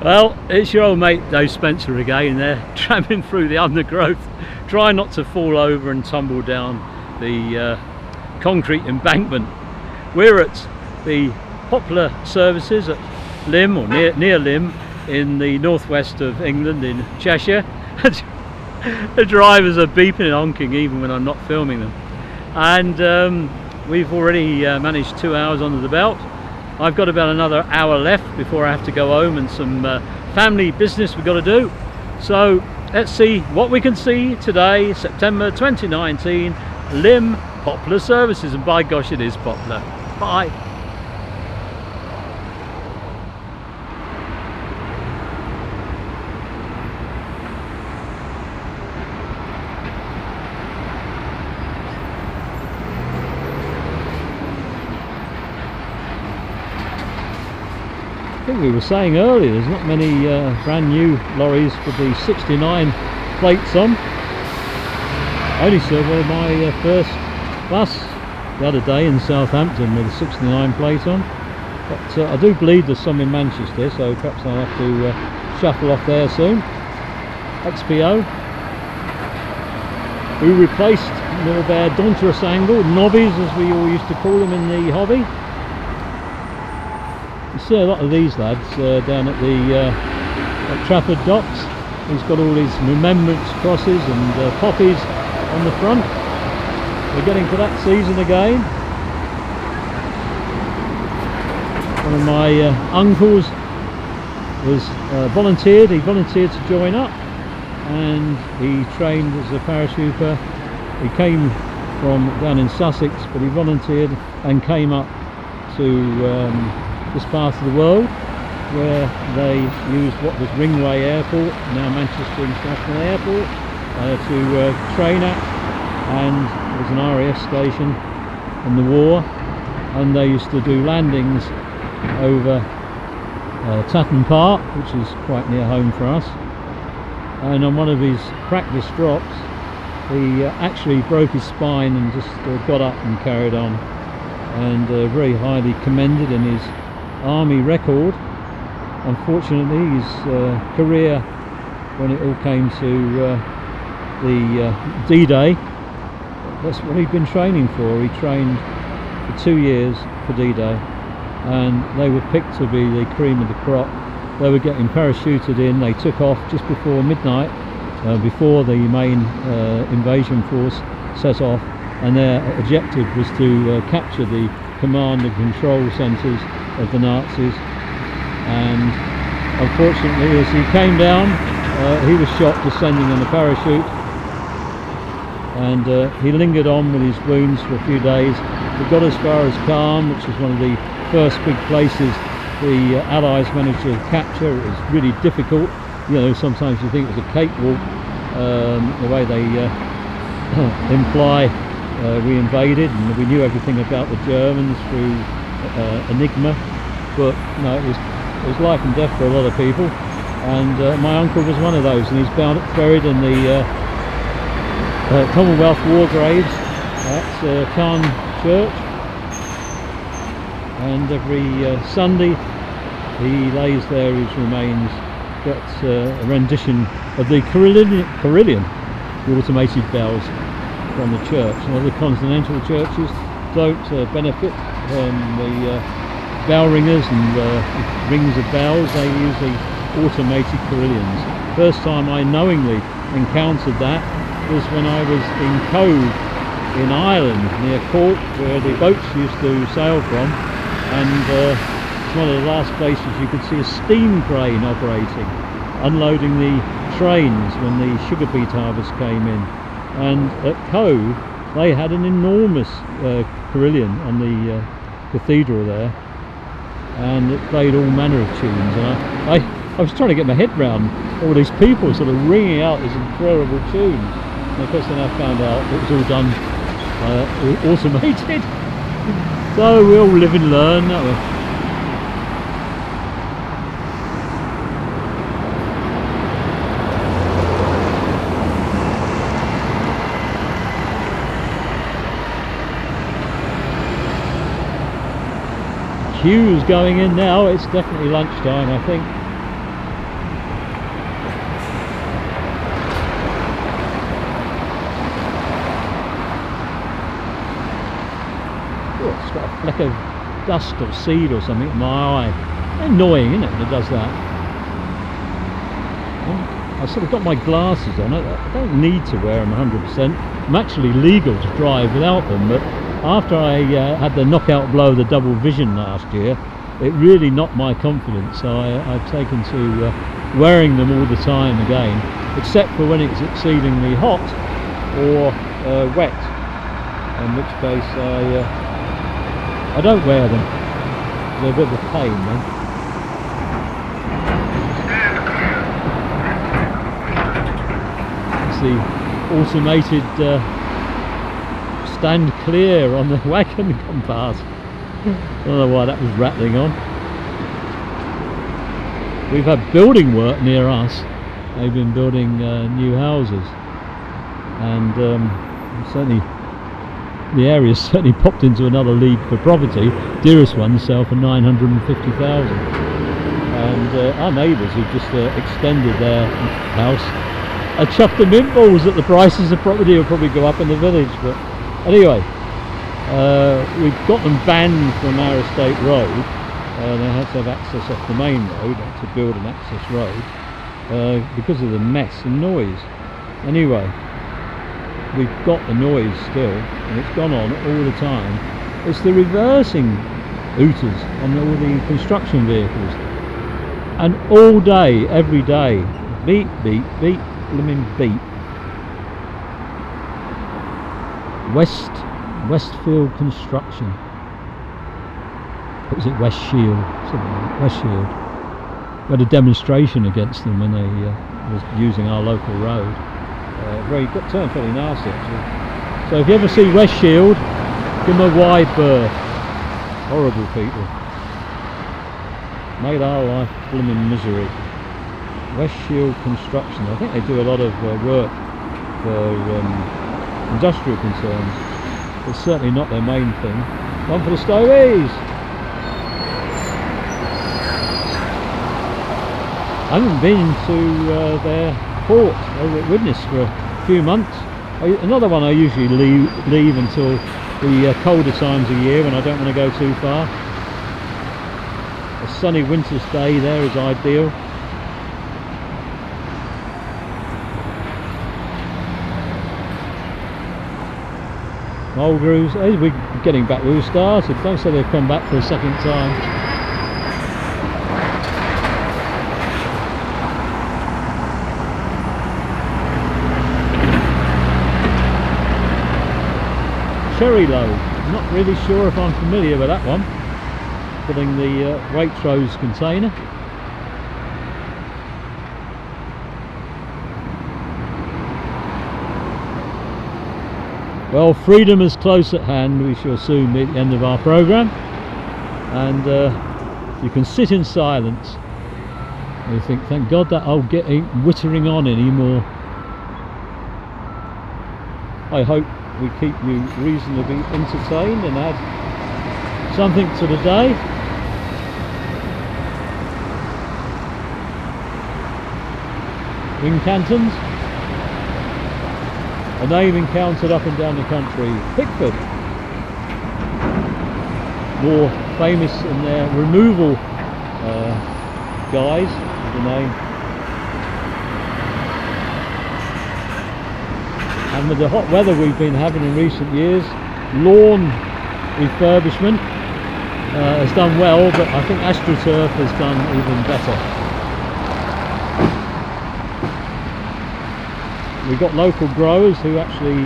Well, it's your old mate Dave Spencer again there, tramping through the undergrowth, trying not to fall over and tumble down the concrete embankment. We're at the POPLAR services at LYMM, or near LYMM, in the northwest of England, in Cheshire. The drivers are beeping and honking even when I'm not filming them. And we've already managed 2 hours under the belt. I've got about another hour left before I have to go home, and some family business we've got to do. So let's see what we can see today, September 2019, LYMM POPLAR services, and by gosh it is POPLAR. Bye. I think we were saying earlier, there's not many brand new lorries with the 69 plates on. I only saw one of my first bus the other day in Southampton with a 69 plate on, but I do believe there's some in Manchester, so perhaps I'll have to shuffle off there soon. XPO, who replaced more their Daunterous angle, nobbies as we all used to call them in the hobby. You see a lot of these lads down at the Trafford docks. He's got all his remembrance crosses and poppies on the front. We're getting to that season again. One of my uncles was volunteered. He volunteered to join up, and he trained as a parachuter. He came from down in Sussex, but he volunteered and came up to this part of the world, where they used what was Ringway Airport, now Manchester International Airport, to train at, and it was an RAF station in the war, and they used to do landings over Tatton Park, which is quite near home for us. And on one of his practice drops, he actually broke his spine and just got up and carried on, and very highly commended in his army record. Unfortunately, his career, when it all came to the D-Day, that's what he'd been training for. He trained for 2 years for D-Day, and they were picked to be the cream of the crop. They were getting parachuted in. They took off just before midnight, before the main invasion force set off, and their objective was to capture the command and control centres of the Nazis. And unfortunately, as he came down, he was shot descending on the parachute, and he lingered on with his wounds for a few days. He got as far as Calm, which was one of the first big places the Allies managed to capture. It was really difficult. You know, sometimes you think it was a cakewalk, the way they imply we invaded, and we knew everything about the Germans through Enigma, but no, it was life and death for a lot of people. And my uncle was one of those, and he's buried in the Commonwealth War Graves at Caen Church, and every Sunday he lays there his remains. Got a rendition of the Carillon, the automated bells from the church. And other continental churches don't benefit from the bell ringers and rings of bells. They use the automated carillons. First time I knowingly encountered that was when I was in Cove in Ireland, near Cork, where the boats used to sail from, and it's one of the last places you could see a steam crane operating, unloading the trains when the sugar beet harvest came in. And at Cove they had an enormous carillon on the cathedral there, and it played all manner of tunes, and I was trying to get my head round all these people sort of ringing out these incredible tunes, and of course then I found out it was all done automated. So we all live and learn, don't we? Queues going in now. It's definitely lunchtime, I think. oh, it's got a fleck of dust or seed or something in my eye. Annoying, isn't it, when it does that? I've sort of got my glasses on. I don't need to wear them 100%. I'm actually legal to drive without them, but after I had the knockout blow of the double vision last year, it really knocked my confidence. So I've taken to wearing them all the time again, except for when it's exceedingly hot or wet, in which case I don't wear them. They're a bit of a pain then. The automated stand clear on the wagon come past. I don't know why that was rattling on. We've had building work near us. They've been building new houses, and certainly the area's certainly popped into another league for property. Dearest one sell for 950,000, and our neighbours who've just extended their house I chuffed them in balls that the prices of property will probably go up in the village. But anyway, we've got them banned from our estate road. They have to have access off the main road to build an access road because of the mess and noise. Anyway, we've got the noise still, and it's gone on all the time. It's the reversing hooters on all the construction vehicles, and all day, every day, beep, beep, beep, LYMM beep. Westfield Construction. What was it? West Shield? Something like that. West Shield. We had a demonstration against them when they was using our local road. Got turned fairly nasty actually. So if you ever see West Shield, give them a wide berth. Horrible people. Made our life blooming misery. West Shield Construction. I think they do a lot of work for industrial concerns. It's certainly not their main thing. One for the Stowies! I haven't been to their port over at Widnes for a few months. Another one I usually leave until the colder times of year when I don't want to go too far. A sunny winter's day there is ideal. Mulgrews, we're getting back where we started. Don't say they've come back for a second time. Cherry load. I'm not really sure if I'm familiar with that one. Filling the Waitrose container. Well, freedom is close at hand. We shall soon be at the end of our programme, and you can sit in silence and you think, thank God that old get ain't wittering on anymore. I hope we keep you reasonably entertained and add something to the day. Incantons, a name encountered up and down the country. Pickford, more famous in their removal guise, the name. And with the hot weather we've been having in recent years, lawn refurbishment has done well, but I think AstroTurf has done even better. We've got local growers who actually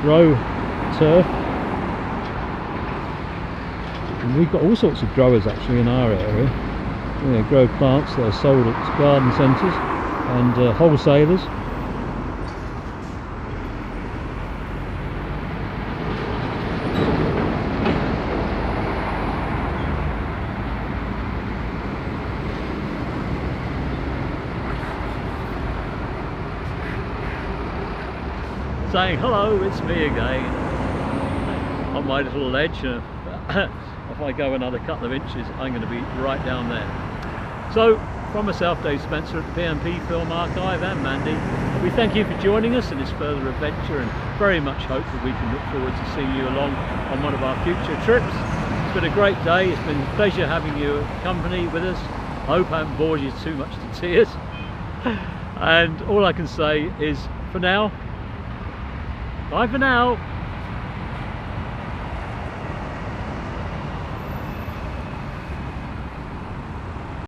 grow turf, and we've got all sorts of growers actually in our area. They grow plants that are sold at garden centres and wholesalers. Saying hello, it's me again on my little ledge. If I go another couple of inches, I'm going to be right down there. So from myself, Dave Spencer at the PMP Film Archive, and Mandy, we thank you for joining us in this further adventure, and very much hope that we can look forward to seeing you along on one of our future trips. It's been a great day. It's been a pleasure having you company with us. I hope I haven't bored you too much to tears. And all I can say is, for now, bye for now.